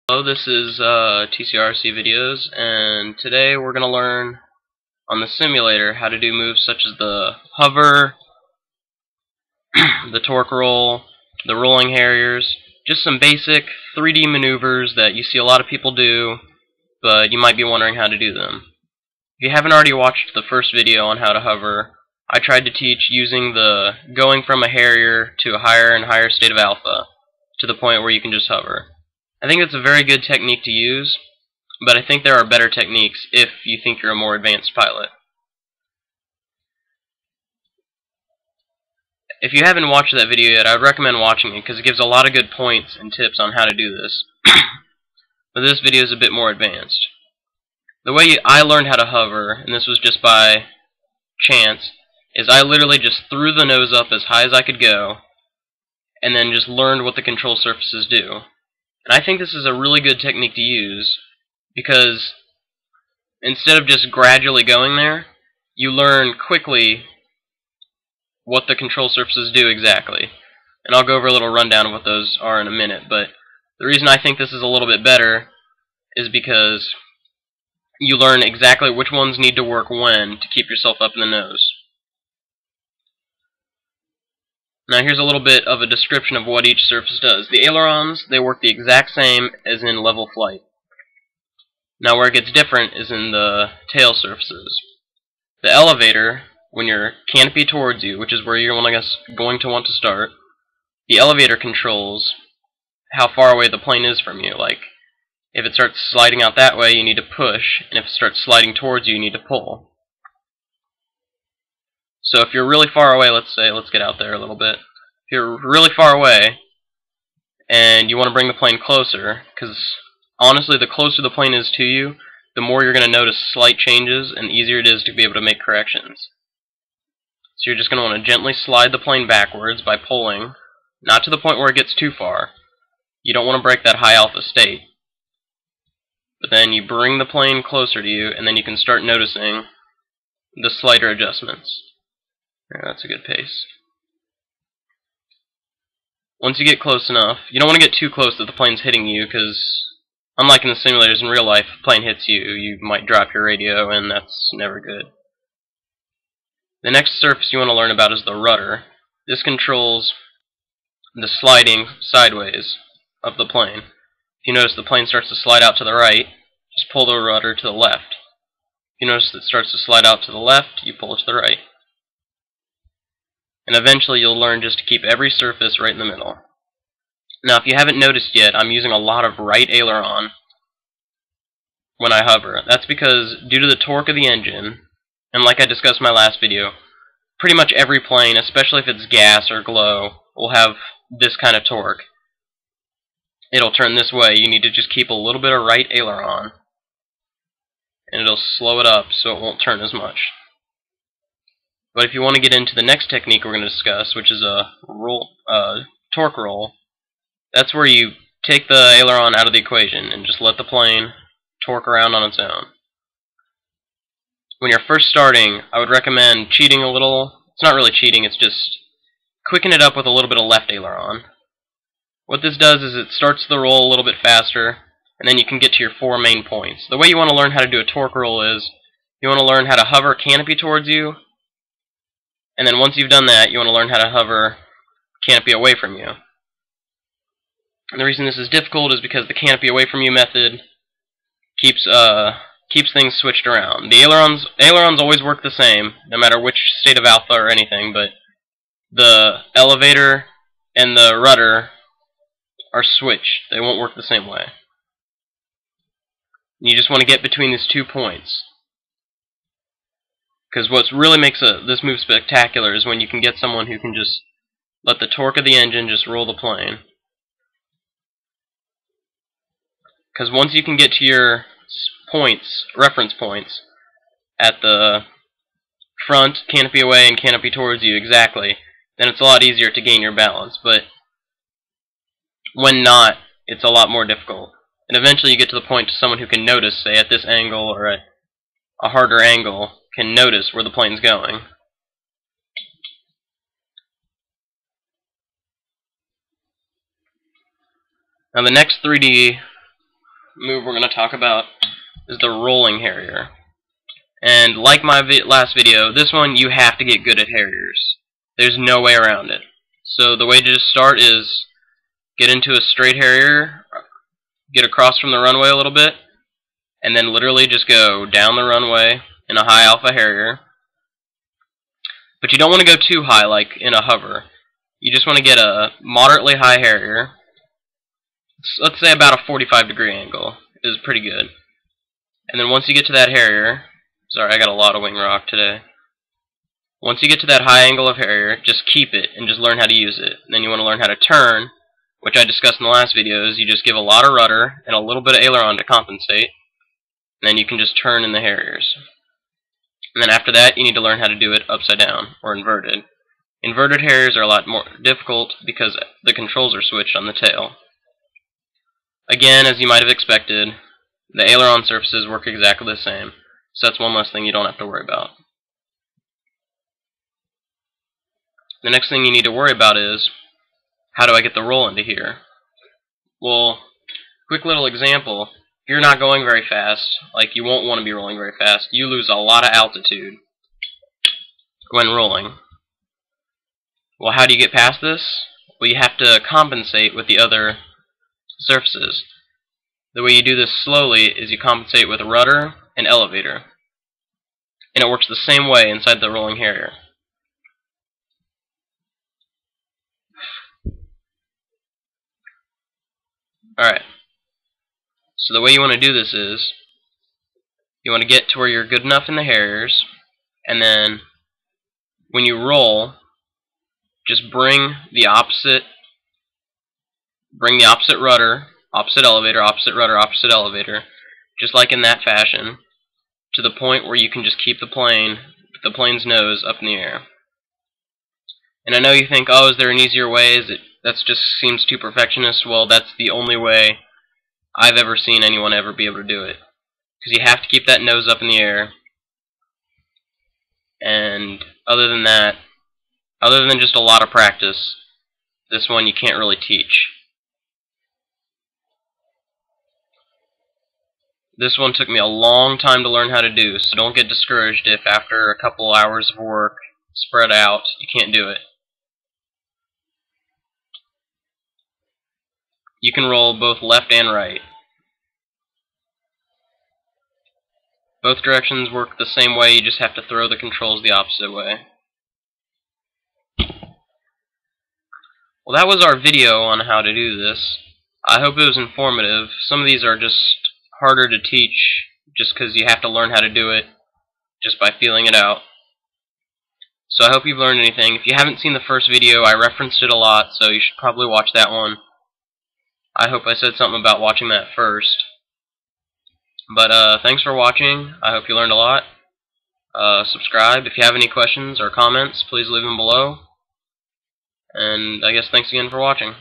Hello, this is TCRC Videos, and today we're going to learn on the simulator how to do moves such as the hover, the torque roll, the rolling harriers, just some basic 3D maneuvers that you see a lot of people do, but you might be wondering how to do them. If you haven't already watched the first video on how to hover, I tried to teach using the going from a harrier to a higher and higher state of alpha to the point where you can just hover. I think it's a very good technique to use, but I think there are better techniques if you think you're a more advanced pilot. If you haven't watched that video yet, I would recommend watching it because it gives a lot of good points and tips on how to do this. But this video is a bit more advanced. The way I learned how to hover, and this was just by chance, is I literally just threw the nose up as high as I could go, and then just learned what the control surfaces do. And I think this is a really good technique to use because instead of just gradually going there, you learn quickly what the control surfaces do exactly. And I'll go over a little rundown of what those are in a minute, but the reason I think this is a little bit better is because you learn exactly which ones need to work when to keep yourself up in the nose. Now here's a little bit of a description of what each surface does. The ailerons, they work the exact same as in level flight. Now where it gets different is in the tail surfaces. The elevator, when you're canopy towards you, which is where you're going to want to start, the elevator controls how far away the plane is from you. Like, if it starts sliding out that way, you need to push, and if it starts sliding towards you, you need to pull. So if you're really far away, let's get out there a little bit. If you're really far away and you want to bring the plane closer, because honestly the closer the plane is to you, the more you're going to notice slight changes and the easier it is to be able to make corrections. So you're just going to want to gently slide the plane backwards by pulling, not to the point where it gets too far. You don't want to break that high alpha state. But then you bring the plane closer to you, and then you can start noticing the slighter adjustments. Yeah, that's a good pace. Once you get close enough, you don't want to get too close that the plane's hitting you, because unlike in the simulators, in real life, if a plane hits you, you might drop your radio, and that's never good. The next surface you want to learn about is the rudder. This controls the sliding sideways of the plane. If you notice the plane starts to slide out to the right, just pull the rudder to the left. If you notice it starts to slide out to the left, you pull it to the right. And eventually you'll learn just to keep every surface right in the middle. Now if you haven't noticed yet, I'm using a lot of right aileron when I hover. That's because due to the torque of the engine, and like I discussed in my last video, pretty much every plane, especially if it's gas or glow, will have this kind of torque. It'll turn this way. You need to just keep a little bit of right aileron, and it'll slow it up so it won't turn as much. But if you want to get into the next technique we're going to discuss, which is a torque roll, that's where you take the aileron out of the equation and just let the plane torque around on its own. When you're first starting, I would recommend cheating a little. It's not really cheating, it's just quicken it up with a little bit of left aileron. What this does is it starts the roll a little bit faster, and then you can get to your 4 main points. The way you want to learn how to do a torque roll is, you want to learn how to hover canopy towards you, and then once you've done that, you want to learn how to hover canopy away from you. And the reason this is difficult is because the canopy away from you method keeps things switched around. The ailerons always work the same, no matter which state of alpha or anything, but the elevator and the rudder are switched. They won't work the same way. You just want to get between these 2 points. Because what really makes this move spectacular is when you can get someone who can just let the torque of the engine just roll the plane. Because once you can get to your points, reference points, at the front, canopy away, and canopy towards you exactly, then it's a lot easier to gain your balance. But when not, it's a lot more difficult. And eventually you get to the point to someone who can notice, say at this angle or at a harder angle, can notice where the plane's going. Now the next 3D move we're going to talk about is the rolling harrier. And like my last video, this one you have to get good at harriers. There's no way around it. So the way to just start is get into a straight harrier, get across from the runway a little bit, and then literally just go down the runway in a high alpha harrier. But you don't want to go too high like in a hover. You just want to get a moderately high harrier. Let's say about a 45-degree angle is pretty good. And then once you get to that harrier, sorry, I got a lot of wing rock today. Once you get to that high angle of harrier, just keep it and just learn how to use it. And then you want to learn how to turn, which I discussed in the last videos. You just give a lot of rudder and a little bit of aileron to compensate. And then you can just turn in the harriers. And then after that, you need to learn how to do it upside down or inverted. Inverted harriers are a lot more difficult because the controls are switched on the tail. Again, as you might have expected, the aileron surfaces work exactly the same. So that's one less thing you don't have to worry about. The next thing you need to worry about is, how do I get the roll into here? Well, quick little example. If you're not going very fast, like you won't want to be rolling very fast, you lose a lot of altitude when rolling. Well, how do you get past this? Well, you have to compensate with the other surfaces. The way you do this slowly is you compensate with rudder and elevator. And it works the same way inside the rolling harrier. Alright. So the way you want to do this is, you want to get to where you're good enough in the harriers, and then when you roll, just bring the opposite rudder, opposite elevator, opposite rudder, opposite elevator, just like in that fashion, to the point where you can just keep the plane's nose up in the air. And I know you think, oh, is there an easier way? That just seems too perfectionist. Well, that's the only way I've ever seen anyone ever be able to do it. Because you have to keep that nose up in the air. And other than that, other than just a lot of practice, this one you can't really teach. This one took me a long time to learn how to do, so don't get discouraged if after a couple hours of work spread out, you can't do it. You can roll both left and right. Both directions work the same way, you just have to throw the controls the opposite way. Well, that was our video on how to do this. I hope it was informative. Some of these are just harder to teach just because you have to learn how to do it just by feeling it out. So I hope you've learned anything. If you haven't seen the first video, I referenced it a lot, so you should probably watch that one. I hope I said something about watching that first. But thanks for watching. I hope you learned a lot. Subscribe. If you have any questions or comments, please leave them below. And I guess thanks again for watching.